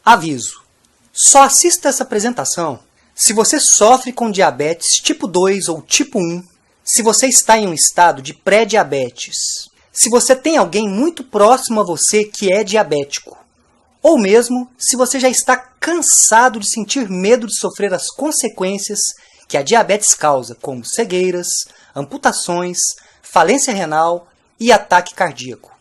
Aviso: só assista essa apresentação se você sofre com diabetes tipo 2 ou tipo 1, se você está em um estado de pré-diabetes, se você tem alguém muito próximo a você que é diabético, ou mesmo se você já está cansado de sentir medo de sofrer as consequências que a diabetes causa, como cegueiras, amputações, falência renal e ataque cardíaco.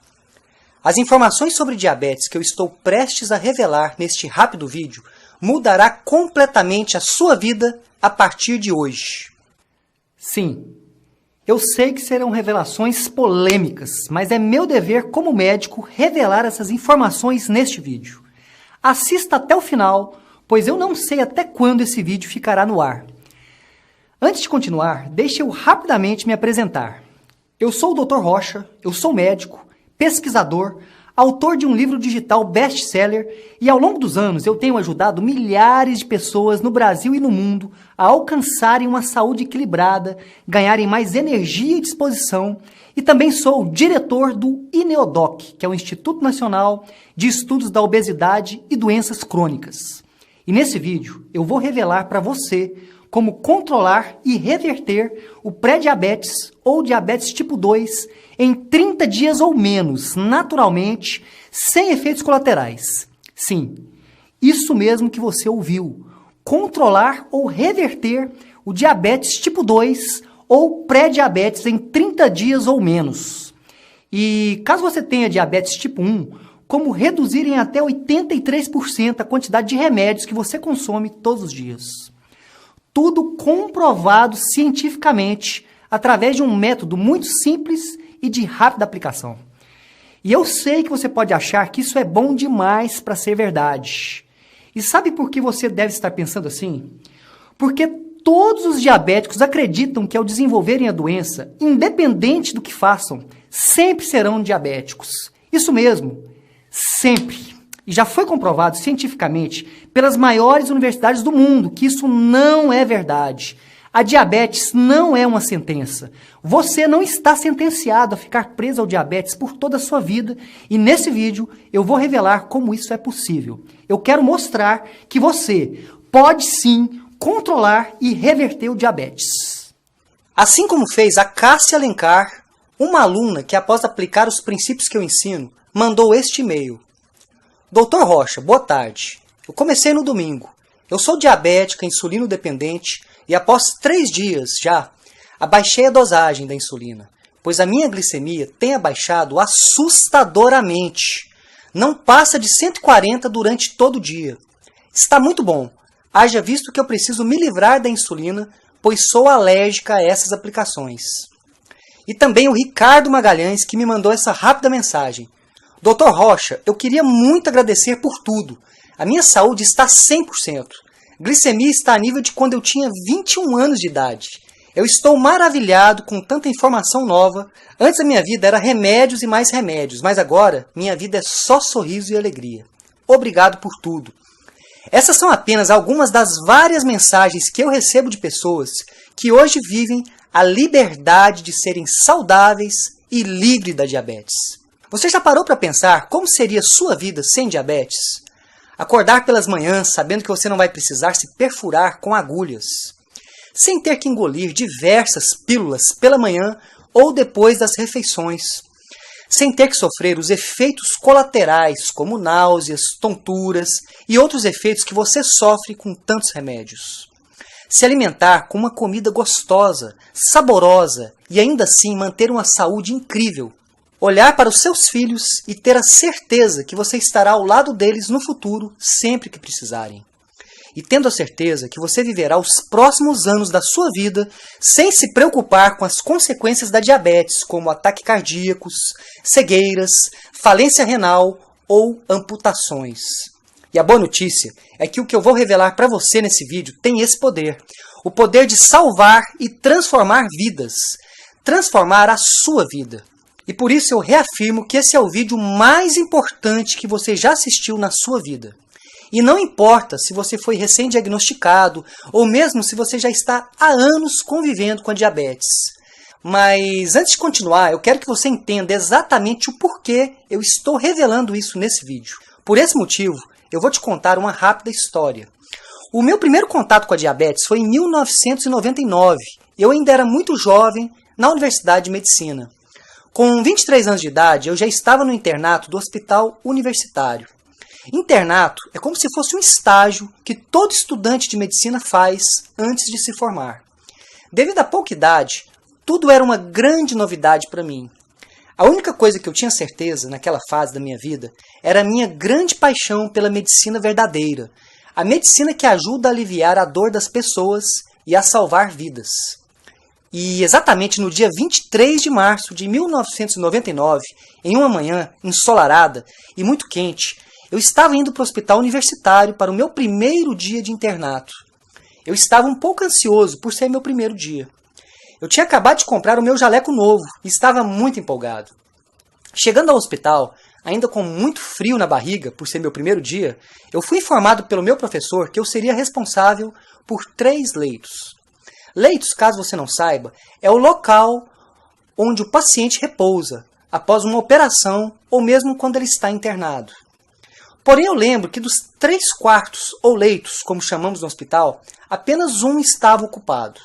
As informações sobre diabetes que eu estou prestes a revelar neste rápido vídeo mudará completamente a sua vida a partir de hoje. Sim, eu sei que serão revelações polêmicas, mas é meu dever como médico revelar essas informações neste vídeo. Assista até o final, pois eu não sei até quando esse vídeo ficará no ar. Antes de continuar, deixe eu rapidamente me apresentar. Eu sou o Dr. Rocha, eu sou médico, pesquisador, autor de um livro digital best-seller e ao longo dos anos eu tenho ajudado milhares de pessoas no Brasil e no mundo a alcançarem uma saúde equilibrada, ganharem mais energia e disposição, e também sou o diretor do INEODOC, que é o Instituto Nacional de Estudos da Obesidade e Doenças Crônicas. E nesse vídeo eu vou revelar para você como controlar e reverter o pré-diabetes ou diabetes tipo 2 em 30 dias ou menos, naturalmente, sem efeitos colaterais. Sim, isso mesmo que você ouviu. Controlar ou reverter o diabetes tipo 2 ou pré-diabetes em 30 dias ou menos. E caso você tenha diabetes tipo 1, como reduzir em até 83% a quantidade de remédios que você consome todos os dias. Tudo comprovado cientificamente através de um método muito simples e de rápida aplicação. E eu sei que você pode achar que isso é bom demais para ser verdade. E sabe por que você deve estar pensando assim? Porque todos os diabéticos acreditam que ao desenvolverem a doença, independente do que façam, sempre serão diabéticos. Isso mesmo, sempre. E já foi comprovado cientificamente pelas maiores universidades do mundo que isso não é verdade. A diabetes não é uma sentença. Você não está sentenciado a ficar preso ao diabetes por toda a sua vida. E nesse vídeo eu vou revelar como isso é possível. Eu quero mostrar que você pode sim controlar e reverter o diabetes. Assim como fez a Cássia Alencar, uma aluna que após aplicar os princípios que eu ensino, mandou este e-mail. Dr. Rocha, boa tarde. Eu comecei no domingo. Eu sou diabética, insulino dependente e após 3 dias já, abaixei a dosagem da insulina, pois a minha glicemia tem abaixado assustadoramente. Não passa de 140 durante todo o dia. Está muito bom, haja visto que eu preciso me livrar da insulina, pois sou alérgica a essas aplicações. E também o Ricardo Magalhães que me mandou essa rápida mensagem. Dr. Rocha, eu queria muito agradecer por tudo. A minha saúde está 100%. Glicemia está a nível de quando eu tinha 21 anos de idade. Eu estou maravilhado com tanta informação nova. Antes a minha vida era remédios e mais remédios, mas agora minha vida é só sorriso e alegria. Obrigado por tudo. Essas são apenas algumas das várias mensagens que eu recebo de pessoas que hoje vivem a liberdade de serem saudáveis e livres da diabetes. Você já parou para pensar como seria sua vida sem diabetes? Acordar pelas manhãs sabendo que você não vai precisar se perfurar com agulhas, sem ter que engolir diversas pílulas pela manhã ou depois das refeições, sem ter que sofrer os efeitos colaterais como náuseas, tonturas e outros efeitos que você sofre com tantos remédios. Se alimentar com uma comida gostosa, saborosa e ainda assim manter uma saúde incrível. Olhar para os seus filhos e ter a certeza que você estará ao lado deles no futuro, sempre que precisarem. E tendo a certeza que você viverá os próximos anos da sua vida sem se preocupar com as consequências da diabetes, como ataques cardíacos, cegueiras, falência renal ou amputações. E a boa notícia é que o que eu vou revelar para você nesse vídeo tem esse poder. O poder de salvar e transformar vidas. Transformar a sua vida. E por isso eu reafirmo que esse é o vídeo mais importante que você já assistiu na sua vida. E não importa se você foi recém-diagnosticado ou mesmo se você já está há anos convivendo com a diabetes. Mas antes de continuar, eu quero que você entenda exatamente o porquê eu estou revelando isso nesse vídeo. Por esse motivo, eu vou te contar uma rápida história. O meu primeiro contato com a diabetes foi em 1999. Eu ainda era muito jovem na Universidade de Medicina. Com 23 anos de idade, eu já estava no internato do Hospital Universitário. Internato é como se fosse um estágio que todo estudante de medicina faz antes de se formar. Devido à pouca idade, tudo era uma grande novidade para mim. A única coisa que eu tinha certeza naquela fase da minha vida era a minha grande paixão pela medicina verdadeira, a medicina que ajuda a aliviar a dor das pessoas e a salvar vidas. E exatamente no dia 23 de março de 1999, em uma manhã ensolarada e muito quente, eu estava indo para o hospital universitário para o meu primeiro dia de internato. Eu estava um pouco ansioso por ser meu primeiro dia. Eu tinha acabado de comprar o meu jaleco novo e estava muito empolgado. Chegando ao hospital, ainda com muito frio na barriga por ser meu primeiro dia, eu fui informado pelo meu professor que eu seria responsável por 3 leitos. Leitos, caso você não saiba, é o local onde o paciente repousa após uma operação ou mesmo quando ele está internado. Porém, eu lembro que dos 3 quartos ou leitos, como chamamos no hospital, apenas um estava ocupado.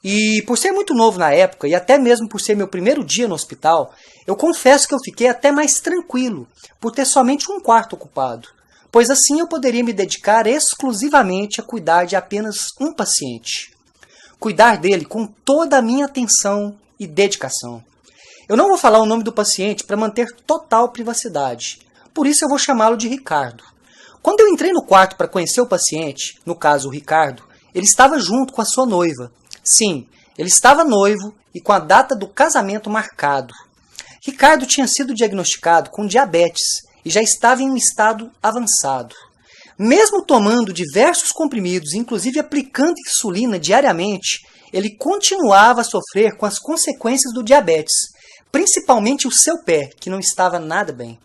E por ser muito novo na época, e até mesmo por ser meu primeiro dia no hospital, eu confesso que eu fiquei até mais tranquilo por ter somente um quarto ocupado, pois assim eu poderia me dedicar exclusivamente a cuidar de apenas um paciente. Cuidar dele com toda a minha atenção e dedicação. Eu não vou falar o nome do paciente para manter total privacidade, por isso eu vou chamá-lo de Ricardo. Quando eu entrei no quarto para conhecer o paciente, no caso o Ricardo, ele estava junto com a sua noiva. Sim, ele estava noivo e com a data do casamento marcado. Ricardo tinha sido diagnosticado com diabetes e já estava em um estado avançado. Mesmo tomando diversos comprimidos, inclusive aplicando insulina diariamente, ele continuava a sofrer com as consequências do diabetes, principalmente o seu pé, que não estava nada bem.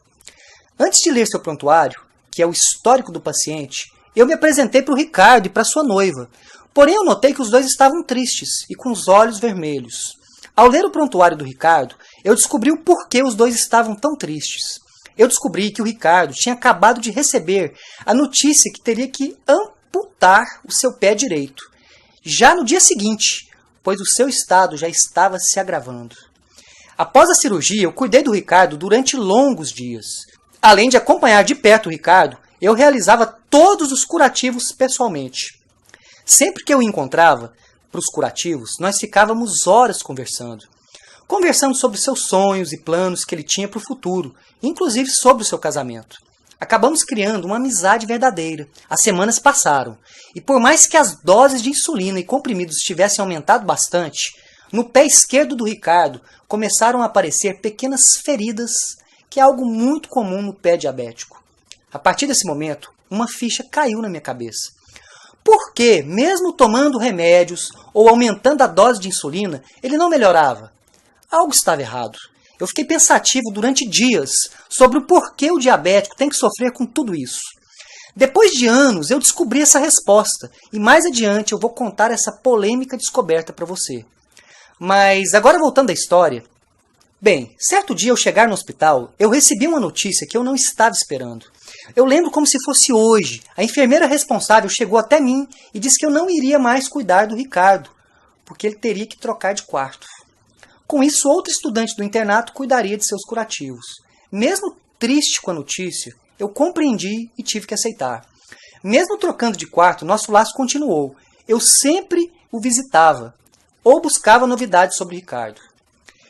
Antes de ler seu prontuário, que é o histórico do paciente, eu me apresentei para o Ricardo e para sua noiva. Porém, eu notei que os dois estavam tristes e com os olhos vermelhos. Ao ler o prontuário do Ricardo, eu descobri o porquê os dois estavam tão tristes. Eu descobri que o Ricardo tinha acabado de receber a notícia que teria que amputar o seu pé direito, já no dia seguinte, pois o seu estado já estava se agravando. Após a cirurgia, eu cuidei do Ricardo durante longos dias. Além de acompanhar de perto o Ricardo, eu realizava todos os curativos pessoalmente. Sempre que eu o encontrava para os curativos, nós ficávamos horas conversando. Conversando sobre seus sonhos e planos que ele tinha para o futuro, inclusive sobre o seu casamento. Acabamos criando uma amizade verdadeira. As semanas passaram, e por mais que as doses de insulina e comprimidos tivessem aumentado bastante, no pé esquerdo do Ricardo começaram a aparecer pequenas feridas, que é algo muito comum no pé diabético. A partir desse momento, uma ficha caiu na minha cabeça. Por que, mesmo tomando remédios ou aumentando a dose de insulina, ele não melhorava? Algo estava errado. Eu fiquei pensativo durante dias sobre o porquê o diabético tem que sofrer com tudo isso. Depois de anos, eu descobri essa resposta, e mais adiante eu vou contar essa polêmica descoberta para você. Mas agora voltando à história. Bem, certo dia ao chegar no hospital, eu recebi uma notícia que eu não estava esperando. Eu lembro como se fosse hoje. A enfermeira responsável chegou até mim e disse que eu não iria mais cuidar do Ricardo, porque ele teria que trocar de quarto. Com isso, outro estudante do internato cuidaria de seus curativos. Mesmo triste com a notícia, eu compreendi e tive que aceitar. Mesmo trocando de quarto, nosso laço continuou. Eu sempre o visitava ou buscava novidades sobre Ricardo.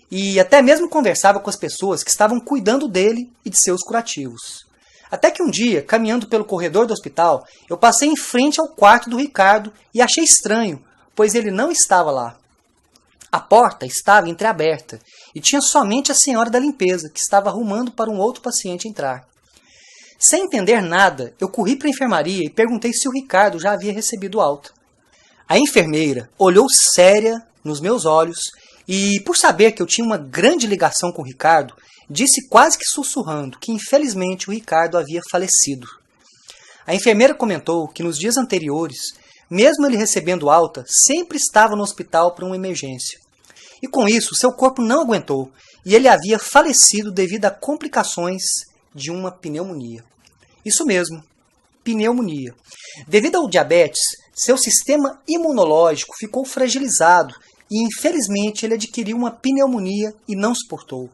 E até mesmo conversava com as pessoas que estavam cuidando dele e de seus curativos. Até que um dia, caminhando pelo corredor do hospital, eu passei em frente ao quarto do Ricardo e achei estranho, pois ele não estava lá. A porta estava entreaberta e tinha somente a senhora da limpeza, que estava arrumando para um outro paciente entrar. Sem entender nada, eu corri para a enfermaria e perguntei se o Ricardo já havia recebido alta. A enfermeira olhou séria nos meus olhos e, por saber que eu tinha uma grande ligação com o Ricardo, disse quase que sussurrando que infelizmente o Ricardo havia falecido. A enfermeira comentou que nos dias anteriores, mesmo ele recebendo alta, sempre estava no hospital para uma emergência. E com isso, seu corpo não aguentou e ele havia falecido devido a complicações de uma pneumonia. Isso mesmo, pneumonia. Devido ao diabetes, seu sistema imunológico ficou fragilizado e, infelizmente, ele adquiriu uma pneumonia e não suportou.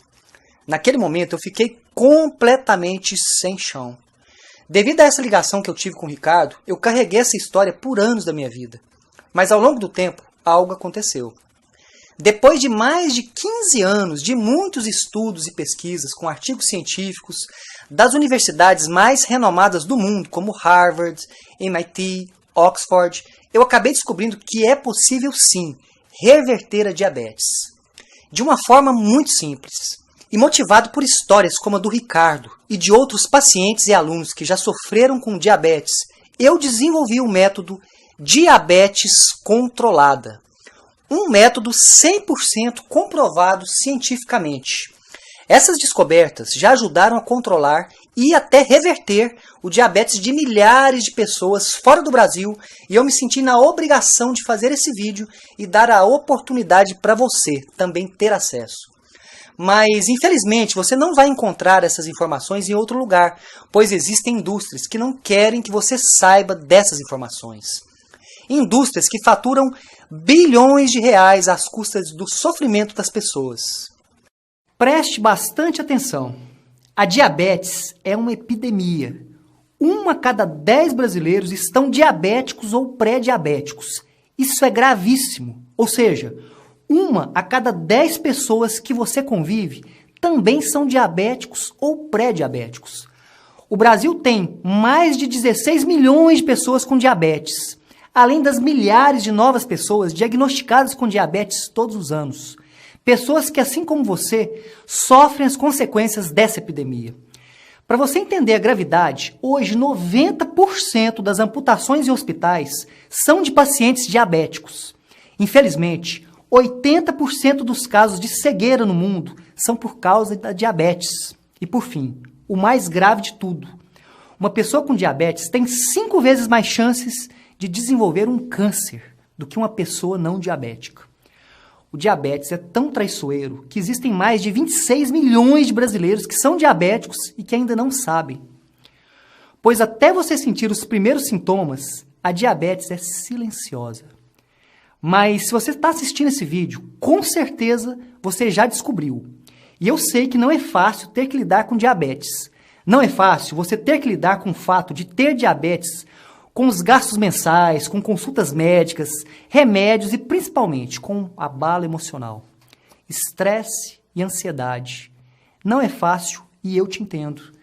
Naquele momento, eu fiquei completamente sem chão. Devido a essa ligação que eu tive com o Ricardo, eu carreguei essa história por anos da minha vida. Mas ao longo do tempo, algo aconteceu. Depois de mais de 15 anos de muitos estudos e pesquisas com artigos científicos das universidades mais renomadas do mundo, como Harvard, MIT, Oxford, eu acabei descobrindo que é possível sim reverter a diabetes. De uma forma muito simples. E motivado por histórias como a do Ricardo e de outros pacientes e alunos que já sofreram com diabetes, eu desenvolvi o método Diabetes Controlada. Um método 100% comprovado cientificamente. Essas descobertas já ajudaram a controlar e até reverter o diabetes de milhares de pessoas fora do Brasil, e eu me senti na obrigação de fazer esse vídeo e dar a oportunidade para você também ter acesso. Mas, infelizmente, você não vai encontrar essas informações em outro lugar, pois existem indústrias que não querem que você saiba dessas informações. Indústrias que faturam bilhões de reais às custas do sofrimento das pessoas. Preste bastante atenção. A diabetes é uma epidemia. 1 a cada 10 brasileiros estão diabéticos ou pré-diabéticos. Isso é gravíssimo. Ou seja, 1 a cada 10 pessoas que você convive também são diabéticos ou pré-diabéticos. O Brasil tem mais de 16 milhões de pessoas com diabetes, além das milhares de novas pessoas diagnosticadas com diabetes todos os anos. Pessoas que, assim como você, sofrem as consequências dessa epidemia. Para você entender a gravidade, hoje 90% das amputações em hospitais são de pacientes diabéticos. Infelizmente, 80% dos casos de cegueira no mundo são por causa da diabetes. E por fim, o mais grave de tudo, uma pessoa com diabetes tem 5 vezes mais chances de desenvolver um câncer do que uma pessoa não diabética. O diabetes é tão traiçoeiro que existem mais de 26 milhões de brasileiros que são diabéticos e que ainda não sabem. Pois até você sentir os primeiros sintomas, a diabetes é silenciosa. Mas se você está assistindo esse vídeo, com certeza você já descobriu. E eu sei que não é fácil ter que lidar com diabetes. Não é fácil você ter que lidar com o fato de ter diabetes, com os gastos mensais, com consultas médicas, remédios e principalmente com abalo emocional. Estresse e ansiedade. Não é fácil e eu te entendo.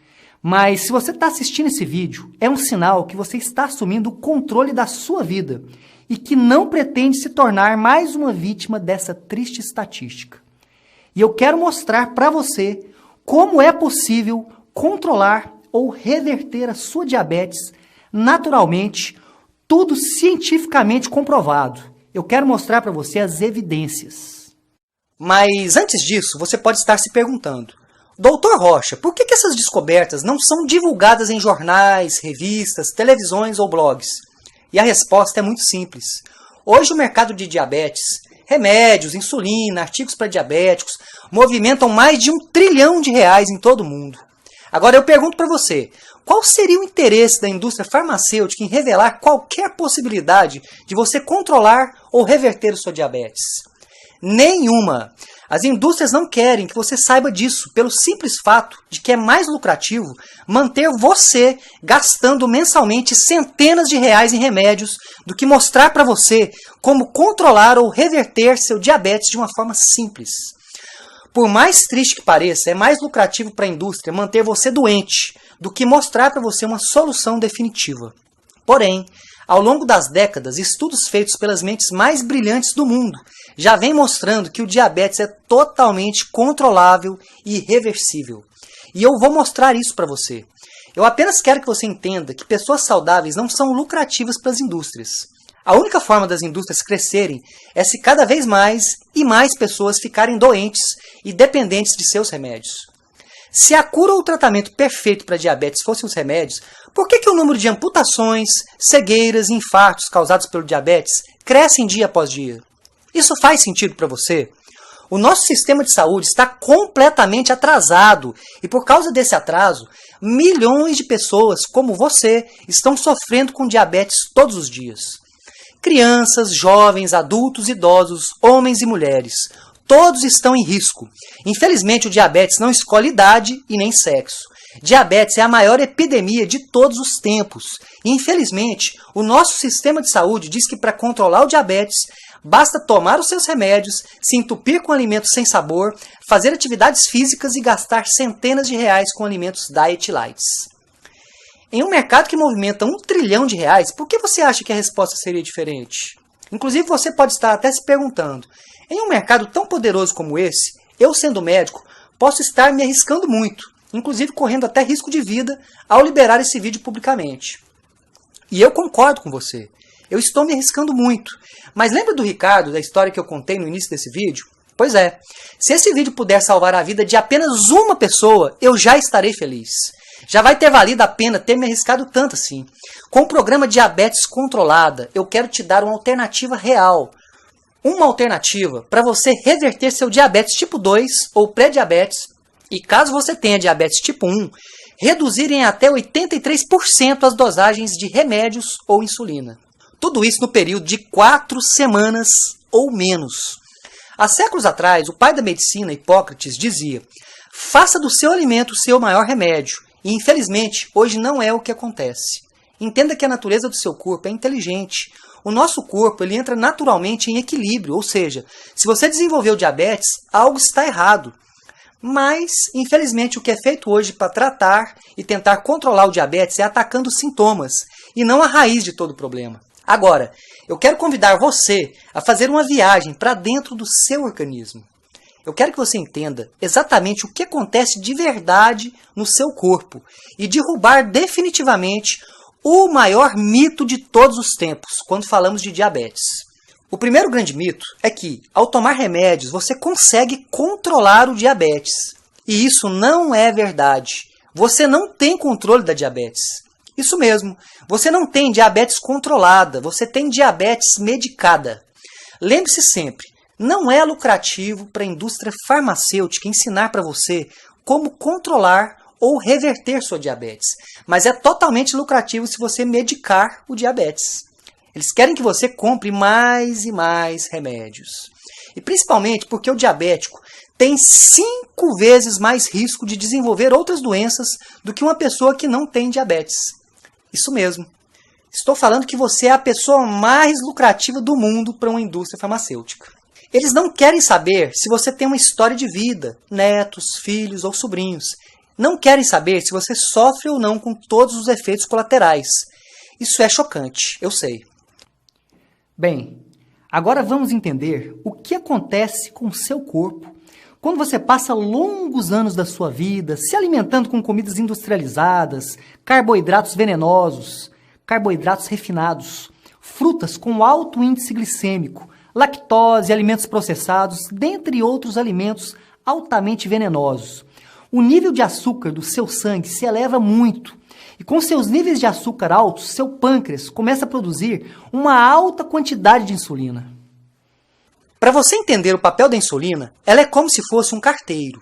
Mas se você está assistindo esse vídeo, é um sinal que você está assumindo o controle da sua vida e que não pretende se tornar mais uma vítima dessa triste estatística. E eu quero mostrar para você como é possível controlar ou reverter a sua diabetes naturalmente, tudo cientificamente comprovado. Eu quero mostrar para você as evidências. Mas antes disso, você pode estar se perguntando: Doutor Rocha, por que essas descobertas não são divulgadas em jornais, revistas, televisões ou blogs? E a resposta é muito simples. Hoje o mercado de diabetes, remédios, insulina, artigos para diabéticos, movimentam mais de R$1 trilhão em todo o mundo. Agora eu pergunto para você, qual seria o interesse da indústria farmacêutica em revelar qualquer possibilidade de você controlar ou reverter o seu diabetes? Nenhuma! As indústrias não querem que você saiba disso, pelo simples fato de que é mais lucrativo manter você gastando mensalmente centenas de reais em remédios do que mostrar para você como controlar ou reverter seu diabetes de uma forma simples. Por mais triste que pareça, é mais lucrativo para a indústria manter você doente do que mostrar para você uma solução definitiva. Porém, ao longo das décadas, estudos feitos pelas mentes mais brilhantes do mundo já vêm mostrando que o diabetes é totalmente controlável e reversível. E eu vou mostrar isso para você. Eu apenas quero que você entenda que pessoas saudáveis não são lucrativas para as indústrias. A única forma das indústrias crescerem é se cada vez mais e mais pessoas ficarem doentes e dependentes de seus remédios. Se a cura ou o tratamento perfeito para diabetes fossem os remédios, por que o número de amputações, cegueiras e infartos causados pelo diabetes crescem dia após dia? Isso faz sentido para você? O nosso sistema de saúde está completamente atrasado e por causa desse atraso, milhões de pessoas como você estão sofrendo com diabetes todos os dias. Crianças, jovens, adultos, idosos, homens e mulheres, todos estão em risco. Infelizmente, o diabetes não escolhe idade e nem sexo. Diabetes é a maior epidemia de todos os tempos. E, infelizmente, o nosso sistema de saúde diz que para controlar o diabetes, basta tomar os seus remédios, se entupir com alimentos sem sabor, fazer atividades físicas e gastar centenas de reais com alimentos diet lights. Em um mercado que movimenta R$1 trilhão, por que você acha que a resposta seria diferente? Inclusive, você pode estar até se perguntando, em um mercado tão poderoso como esse, eu sendo médico, posso estar me arriscando muito, inclusive correndo até risco de vida ao liberar esse vídeo publicamente. E eu concordo com você, eu estou me arriscando muito. Mas lembra do Ricardo, da história que eu contei no início desse vídeo? Pois é, se esse vídeo puder salvar a vida de apenas uma pessoa, eu já estarei feliz. Já vai ter valido a pena ter me arriscado tanto assim. Com o programa Diabetes Controlada, eu quero te dar uma alternativa real. Uma alternativa para você reverter seu diabetes tipo 2 ou pré-diabetes e, caso você tenha diabetes tipo 1, reduzir em até 83% as dosagens de remédios ou insulina. Tudo isso no período de 4 semanas ou menos. Há séculos atrás, o pai da medicina, Hipócrates, dizia: faça do seu alimento o seu maior remédio. E, infelizmente, hoje não é o que acontece. Entenda que a natureza do seu corpo é inteligente. O nosso corpo ele entra naturalmente em equilíbrio, ou seja, se você desenvolveu diabetes, algo está errado. Mas, infelizmente, o que é feito hoje para tratar e tentar controlar o diabetes é atacando os sintomas e não a raiz de todo o problema. Agora, eu quero convidar você a fazer uma viagem para dentro do seu organismo. Eu quero que você entenda exatamente o que acontece de verdade no seu corpo e derrubar definitivamente o maior mito de todos os tempos quando falamos de diabetes. O primeiro grande mito é que, ao tomar remédios, você consegue controlar o diabetes. E isso não é verdade. Você não tem controle da diabetes. Isso mesmo, você não tem diabetes controlada, você tem diabetes medicada. Lembre-se sempre, não é lucrativo para a indústria farmacêutica ensinar para você como controlar ou reverter sua diabetes, mas é totalmente lucrativo se você medicar o diabetes. Eles querem que você compre mais e mais remédios. E principalmente porque o diabético tem 5 vezes mais risco de desenvolver outras doenças do que uma pessoa que não tem diabetes. Isso mesmo. Estou falando que você é a pessoa mais lucrativa do mundo para uma indústria farmacêutica. Eles não querem saber se você tem uma história de vida, netos, filhos ou sobrinhos. Não querem saber se você sofre ou não com todos os efeitos colaterais. Isso é chocante, eu sei. Bem, agora vamos entender o que acontece com o seu corpo quando você passa longos anos da sua vida se alimentando com comidas industrializadas, carboidratos venenosos, carboidratos refinados, frutas com alto índice glicêmico, lactose, alimentos processados, dentre outros alimentos altamente venenosos. O nível de açúcar do seu sangue se eleva muito. E com seus níveis de açúcar altos, seu pâncreas começa a produzir uma alta quantidade de insulina. Para você entender o papel da insulina, ela é como se fosse um carteiro.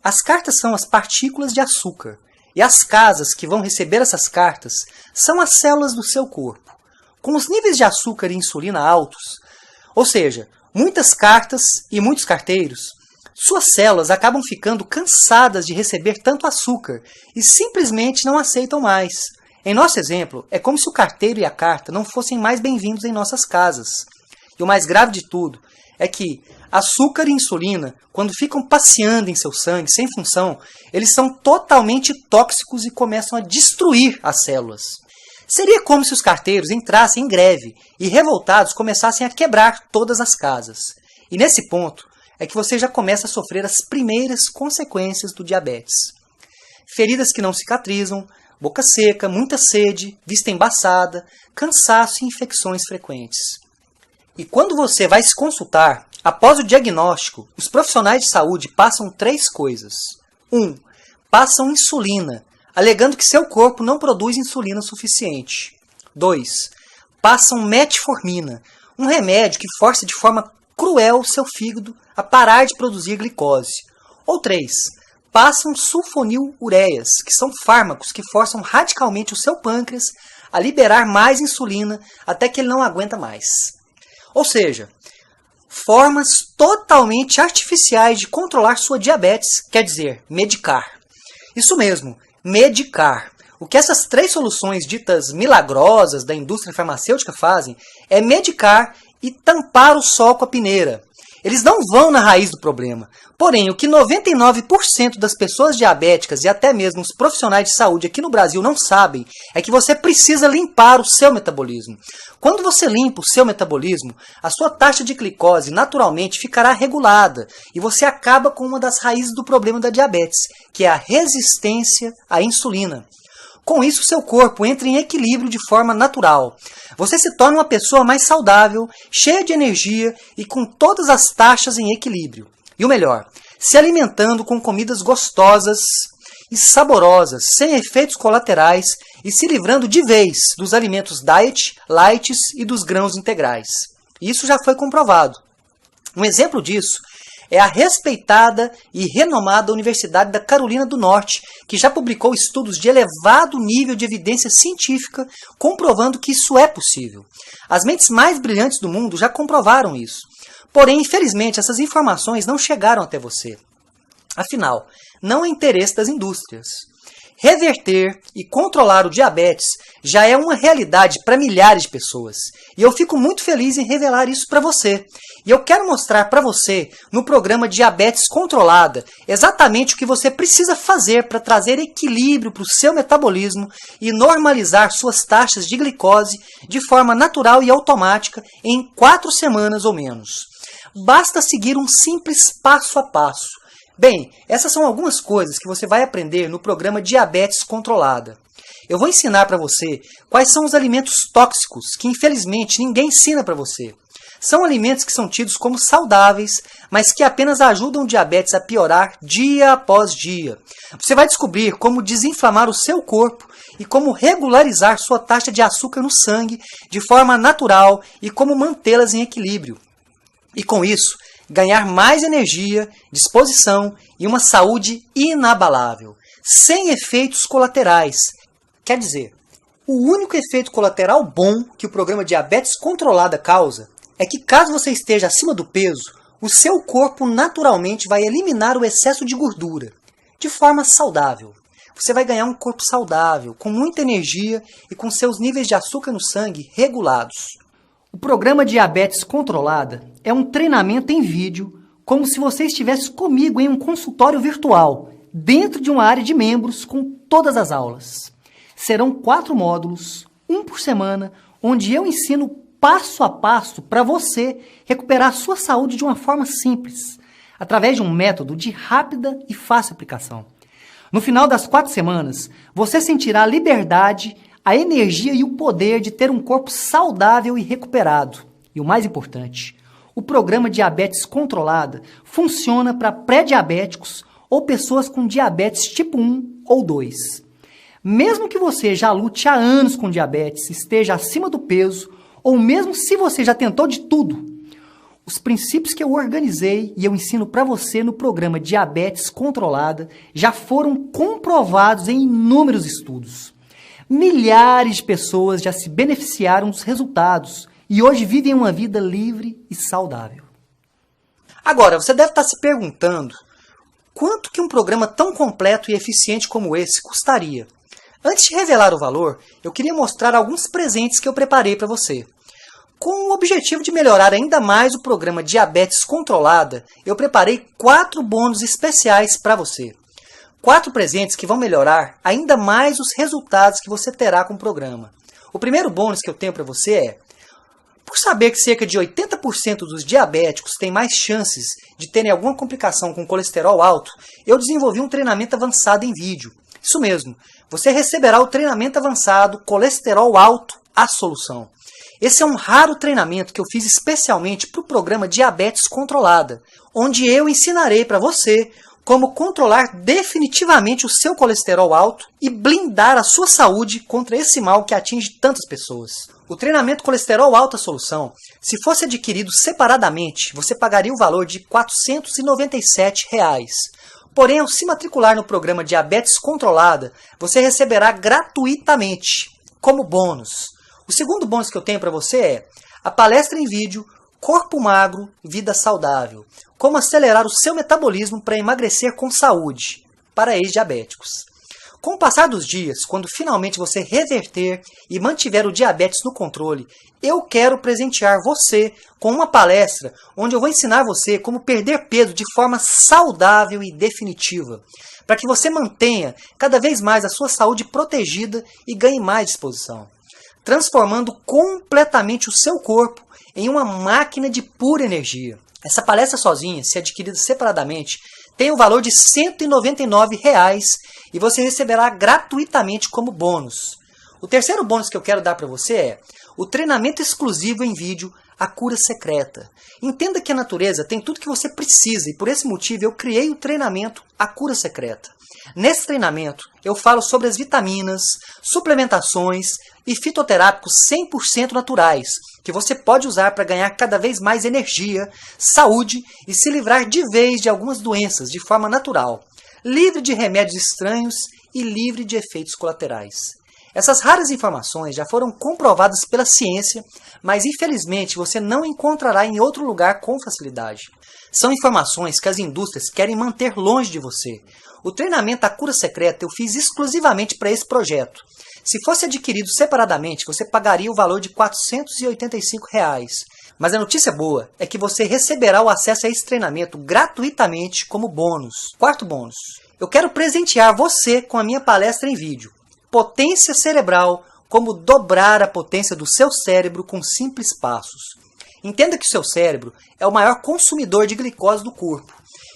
As cartas são as partículas de açúcar. E as casas que vão receber essas cartas são as células do seu corpo. Com os níveis de açúcar e insulina altos, ou seja, muitas cartas e muitos carteiros, suas células acabam ficando cansadas de receber tanto açúcar e simplesmente não aceitam mais. Em nosso exemplo, é como se o carteiro e a carta não fossem mais bem-vindos em nossas casas. E o mais grave de tudo é que açúcar e insulina, quando ficam passeando em seu sangue sem função, eles são totalmente tóxicos e começam a destruir as células. Seria como se os carteiros entrassem em greve e, revoltados, começassem a quebrar todas as casas. E nesse ponto é que você já começa a sofrer as primeiras consequências do diabetes. Feridas que não cicatrizam, boca seca, muita sede, vista embaçada, cansaço e infecções frequentes. E quando você vai se consultar, após o diagnóstico, os profissionais de saúde passam 3 coisas. 1. Passam insulina, alegando que seu corpo não produz insulina suficiente. 2. Passam metformina, um remédio que força de forma cruel seu fígado a parar de produzir glicose. Ou 3. Passam sulfonilureias, que são fármacos que forçam radicalmente o seu pâncreas a liberar mais insulina até que ele não aguenta mais. Ou seja, formas totalmente artificiais de controlar sua diabetes, quer dizer, medicar. Isso mesmo, medicar. O que essas 3 soluções ditas milagrosas da indústria farmacêutica fazem é medicar e tampar o sol com a peneira. Eles não vão na raiz do problema. Porém, o que 99% das pessoas diabéticas e até mesmo os profissionais de saúde aqui no Brasil não sabem é que você precisa limpar o seu metabolismo. Quando você limpa o seu metabolismo, a sua taxa de glicose naturalmente ficará regulada e você acaba com uma das raízes do problema da diabetes, que é a resistência à insulina. Com isso, seu corpo entra em equilíbrio de forma natural. Você se torna uma pessoa mais saudável, cheia de energia e com todas as taxas em equilíbrio. E o melhor, se alimentando com comidas gostosas e saborosas, sem efeitos colaterais e se livrando de vez dos alimentos diet, lights e dos grãos integrais. Isso já foi comprovado. Um exemplo disso é a respeitada e renomada Universidade da Carolina do Norte, que já publicou estudos de elevado nível de evidência científica comprovando que isso é possível. As mentes mais brilhantes do mundo já comprovaram isso. Porém, infelizmente, essas informações não chegaram até você. Afinal, não é interesse das indústrias. Reverter e controlar o diabetes já é uma realidade para milhares de pessoas. E eu fico muito feliz em revelar isso para você. E eu quero mostrar para você, no programa Diabetes Controlada, exatamente o que você precisa fazer para trazer equilíbrio para o seu metabolismo e normalizar suas taxas de glicose de forma natural e automática em 4 semanas ou menos. Basta seguir um simples passo a passo. Bem, essas são algumas coisas que você vai aprender no programa Diabetes Controlada. Eu vou ensinar para você quais são os alimentos tóxicos que infelizmente ninguém ensina para você. São alimentos que são tidos como saudáveis, mas que apenas ajudam o diabetes a piorar dia após dia. Você vai descobrir como desinflamar o seu corpo e como regularizar sua taxa de açúcar no sangue de forma natural e como mantê-las em equilíbrio. E com isso, ganhar mais energia, disposição e uma saúde inabalável, sem efeitos colaterais. Quer dizer, o único efeito colateral bom que o programa Diabetes Controlada causa é que caso você esteja acima do peso, o seu corpo naturalmente vai eliminar o excesso de gordura, de forma saudável. Você vai ganhar um corpo saudável, com muita energia e com seus níveis de açúcar no sangue regulados. O programa Diabetes Controlada é um treinamento em vídeo, como se você estivesse comigo em um consultório virtual, dentro de uma área de membros com todas as aulas. Serão 4 módulos, um por semana, onde eu ensino passo a passo para você recuperar a sua saúde de uma forma simples, através de um método de rápida e fácil aplicação. No final das 4 semanas, você sentirá a liberdade, a energia e o poder de ter um corpo saudável e recuperado. E o mais importante, o programa Diabetes Controlada funciona para pré-diabéticos ou pessoas com diabetes tipo 1 ou 2. Mesmo que você já lute há anos com diabetes, esteja acima do peso, ou mesmo se você já tentou de tudo, os princípios que eu organizei e eu ensino para você no programa Diabetes Controlada já foram comprovados em inúmeros estudos. Milhares de pessoas já se beneficiaram dos resultados e hoje vivem uma vida livre e saudável. Agora, você deve estar se perguntando quanto que um programa tão completo e eficiente como esse custaria? Antes de revelar o valor, eu queria mostrar alguns presentes que eu preparei para você. Com o objetivo de melhorar ainda mais o programa Diabetes Controlada, eu preparei 4 bônus especiais para você. 4 presentes que vão melhorar ainda mais os resultados que você terá com o programa. O primeiro bônus que eu tenho para você é: por saber que cerca de 80% dos diabéticos têm mais chances de terem alguma complicação com colesterol alto, eu desenvolvi um treinamento avançado em vídeo. Isso mesmo, você receberá o treinamento avançado Colesterol Alto, a Solução. Esse é um raro treinamento que eu fiz especialmente para o programa Diabetes Controlada, onde eu ensinarei para você como controlar definitivamente o seu colesterol alto e blindar a sua saúde contra esse mal que atinge tantas pessoas. O treinamento Colesterol Alta Solução, se fosse adquirido separadamente, você pagaria o valor de R$ 497. Porém, ao se matricular no programa Diabetes Controlada, você receberá gratuitamente, como bônus. O segundo bônus que eu tenho para você é a palestra em vídeo Corpo Magro, Vida Saudável. Como acelerar o seu metabolismo para emagrecer com saúde, para ex-diabéticos. Com o passar dos dias, quando finalmente você reverter e mantiver o diabetes no controle, eu quero presentear você com uma palestra onde eu vou ensinar você como perder peso de forma saudável e definitiva, para que você mantenha cada vez mais a sua saúde protegida e ganhe mais disposição, transformando completamente o seu corpo em uma máquina de pura energia. Essa palestra sozinha, se adquirida separadamente, tem o valor de R$ 199 e você receberá gratuitamente como bônus. O terceiro bônus que eu quero dar para você é o treinamento exclusivo em vídeo A Cura Secreta. Entenda que a natureza tem tudo que você precisa e por esse motivo eu criei o treinamento A Cura Secreta. Nesse treinamento eu falo sobre as vitaminas, suplementações e fitoterápicos 100% naturais, que você pode usar para ganhar cada vez mais energia, saúde e se livrar de vez de algumas doenças de forma natural, livre de remédios estranhos e livre de efeitos colaterais. Essas raras informações já foram comprovadas pela ciência, mas infelizmente você não encontrará em outro lugar com facilidade. São informações que as indústrias querem manter longe de você. O treinamento A Cura Secreta eu fiz exclusivamente para esse projeto. Se fosse adquirido separadamente, você pagaria o valor de R$ 485. Mas a notícia boa é que você receberá o acesso a esse treinamento gratuitamente como bônus. Quarto bônus. Eu quero presentear você com a minha palestra em vídeo. Potência cerebral, como dobrar a potência do seu cérebro com simples passos. Entenda que o seu cérebro é o maior consumidor de glicose do corpo.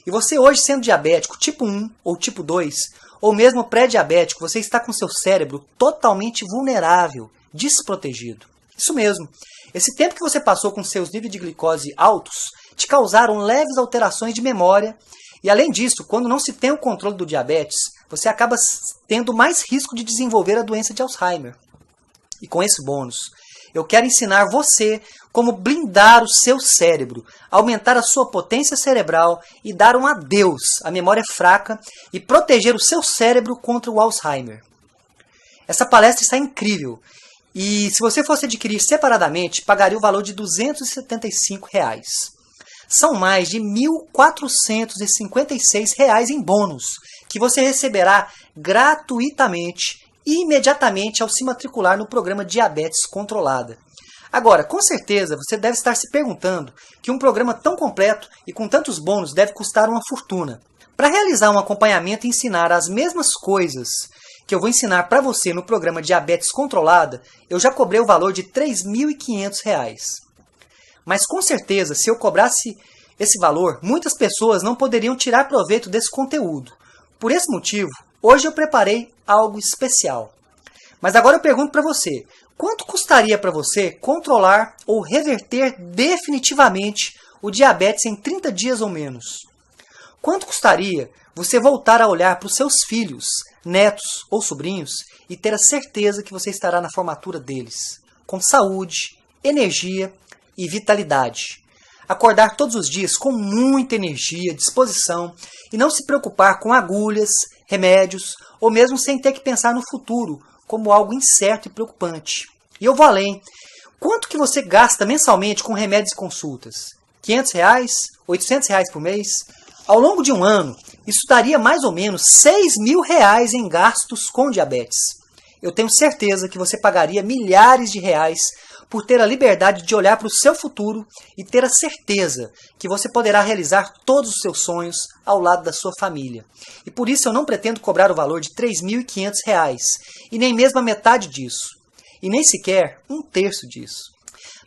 E você hoje sendo diabético tipo 1 ou tipo 2, ou mesmo pré-diabético, você está com seu cérebro totalmente vulnerável, desprotegido. Isso mesmo. Esse tempo que você passou com seus níveis de glicose altos te causaram leves alterações de memória e, além disso, quando não se tem o controle do diabetes, você acaba tendo mais risco de desenvolver a doença de Alzheimer. E com esse bônus, eu quero ensinar você como blindar o seu cérebro, aumentar a sua potência cerebral e dar um adeus à memória fraca e proteger o seu cérebro contra o Alzheimer. Essa palestra está incrível e se você fosse adquirir separadamente, pagaria o valor de R$ 275. São mais de R$ 1.456 em bônus, que você receberá gratuitamente e imediatamente ao se matricular no programa Diabetes Controlada. Agora, com certeza, você deve estar se perguntando que um programa tão completo e com tantos bônus deve custar uma fortuna. Para realizar um acompanhamento e ensinar as mesmas coisas que eu vou ensinar para você no programa Diabetes Controlada, eu já cobrei o valor de R$ 3.500. Mas com certeza, se eu cobrasse esse valor, muitas pessoas não poderiam tirar proveito desse conteúdo. Por esse motivo, hoje eu preparei algo especial. Mas agora eu pergunto para você, quanto custaria para você controlar ou reverter definitivamente o diabetes em 30 dias ou menos? Quanto custaria você voltar a olhar para os seus filhos, netos ou sobrinhos e ter a certeza que você estará na formatura deles, com saúde, energia e vitalidade? Acordar todos os dias com muita energia, disposição e não se preocupar com agulhas, remédios ou mesmo sem ter que pensar no futuro como algo incerto e preocupante. E eu vou além. Quanto que você gasta mensalmente com remédios e consultas? R$ 500? R$ 800 por mês? Ao longo de um ano, isso daria mais ou menos R$ 6.000 em gastos com diabetes. Eu tenho certeza que você pagaria milhares de reais por ter a liberdade de olhar para o seu futuro e ter a certeza que você poderá realizar todos os seus sonhos ao lado da sua família. E por isso eu não pretendo cobrar o valor de R$ 3.500 e nem mesmo a metade disso, e nem sequer um terço disso.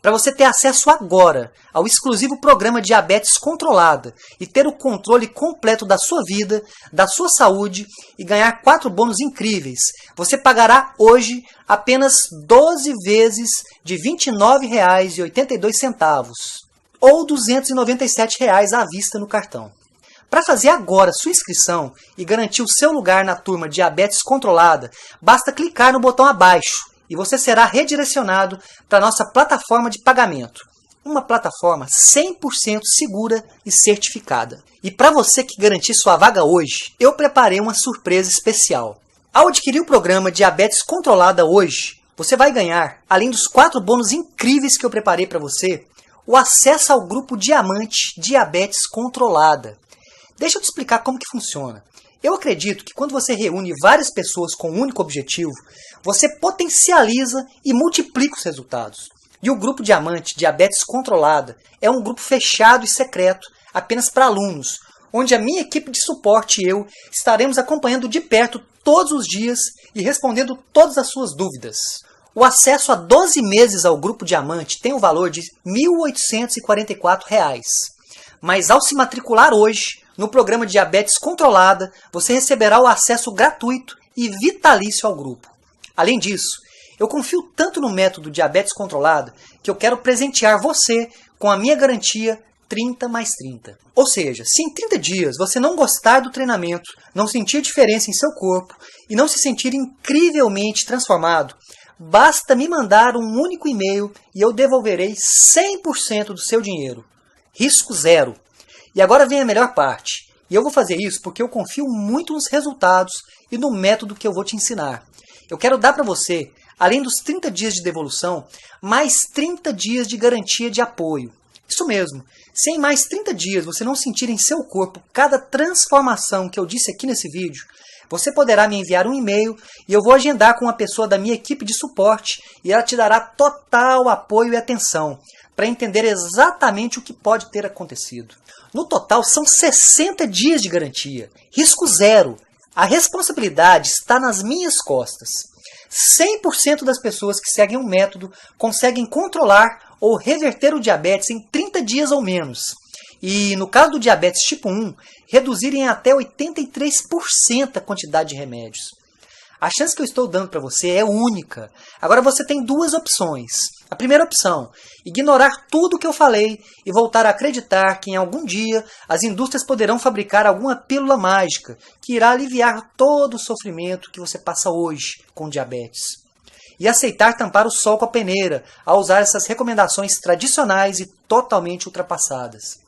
Para você ter acesso agora ao exclusivo programa Diabetes Controlada e ter o controle completo da sua vida, da sua saúde e ganhar 4 bônus incríveis, você pagará hoje apenas 12 vezes de R$ 29,82 ou R$ 297 à vista no cartão. Para fazer agora sua inscrição e garantir o seu lugar na turma Diabetes Controlada, basta clicar no botão abaixo e você será redirecionado para a nossa plataforma de pagamento. Uma plataforma 100% segura e certificada. E para você que garantir sua vaga hoje, eu preparei uma surpresa especial. Ao adquirir o programa Diabetes Controlada hoje, você vai ganhar, além dos 4 bônus incríveis que eu preparei para você, o acesso ao grupo Diamante Diabetes Controlada. Deixa eu te explicar como que funciona. Eu acredito que quando você reúne várias pessoas com um único objetivo, você potencializa e multiplica os resultados. E o grupo Diamante Diabetes Controlada é um grupo fechado e secreto, apenas para alunos, onde a minha equipe de suporte e eu estaremos acompanhando de perto todos os dias e respondendo todas as suas dúvidas. O acesso a 12 meses ao grupo Diamante tem o valor de R$ 1.844. Mas ao se matricular hoje, no programa Diabetes Controlada, você receberá o acesso gratuito e vitalício ao grupo. Além disso, eu confio tanto no método Diabetes Controlada que eu quero presentear você com a minha garantia 30+30. Ou seja, se em 30 dias você não gostar do treinamento, não sentir diferença em seu corpo e não se sentir incrivelmente transformado, basta me mandar um único e-mail e eu devolverei 100% do seu dinheiro. Risco zero. E agora vem a melhor parte. E eu vou fazer isso porque eu confio muito nos resultados e no método que eu vou te ensinar. Eu quero dar para você, além dos 30 dias de devolução, mais 30 dias de garantia de apoio. Isso mesmo, se em mais 30 dias você não sentir em seu corpo cada transformação que eu disse aqui nesse vídeo, você poderá me enviar um e-mail e eu vou agendar com uma pessoa da minha equipe de suporte e ela te dará total apoio e atenção para entender exatamente o que pode ter acontecido. No total são 60 dias de garantia, risco zero. A responsabilidade está nas minhas costas. 100% das pessoas que seguem o método conseguem controlar ou reverter o diabetes em 30 dias ou menos. E no caso do diabetes tipo 1, reduzirem até 83% a quantidade de remédios. A chance que eu estou dando para você é única. Agora você tem duas opções. A primeira opção, ignorar tudo o que eu falei e voltar a acreditar que em algum dia as indústrias poderão fabricar alguma pílula mágica que irá aliviar todo o sofrimento que você passa hoje com diabetes. E aceitar tampar o sol com a peneira ao usar essas recomendações tradicionais e totalmente ultrapassadas.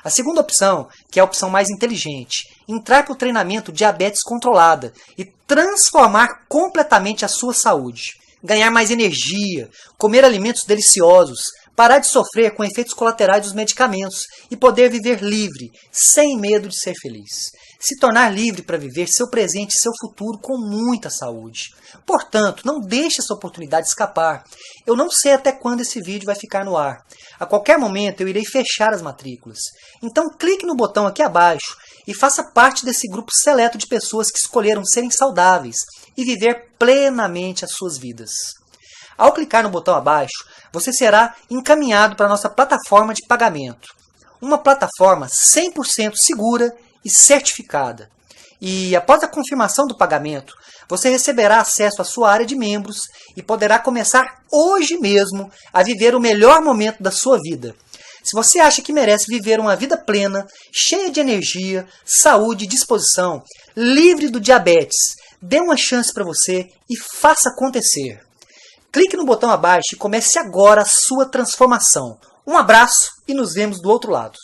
A segunda opção, que é a opção mais inteligente, entrar para o treinamento Diabetes Controlada e transformar completamente a sua saúde. Ganhar mais energia, comer alimentos deliciosos, parar de sofrer com efeitos colaterais dos medicamentos e poder viver livre, sem medo de ser feliz. Se tornar livre para viver seu presente e seu futuro com muita saúde. Portanto, não deixe essa oportunidade escapar. Eu não sei até quando esse vídeo vai ficar no ar. A qualquer momento eu irei fechar as matrículas. Então clique no botão aqui abaixo e faça parte desse grupo seleto de pessoas que escolheram serem saudáveis e viver plenamente as suas vidas. Ao clicar no botão abaixo, você será encaminhado para a nossa plataforma de pagamento. Uma plataforma 100% segura e certificada. E após a confirmação do pagamento, você receberá acesso à sua área de membros e poderá começar hoje mesmo a viver o melhor momento da sua vida. Se você acha que merece viver uma vida plena, cheia de energia, saúde e disposição, livre do diabetes, dê uma chance para você e faça acontecer. Clique no botão abaixo e comece agora a sua transformação. Um abraço e nos vemos do outro lado.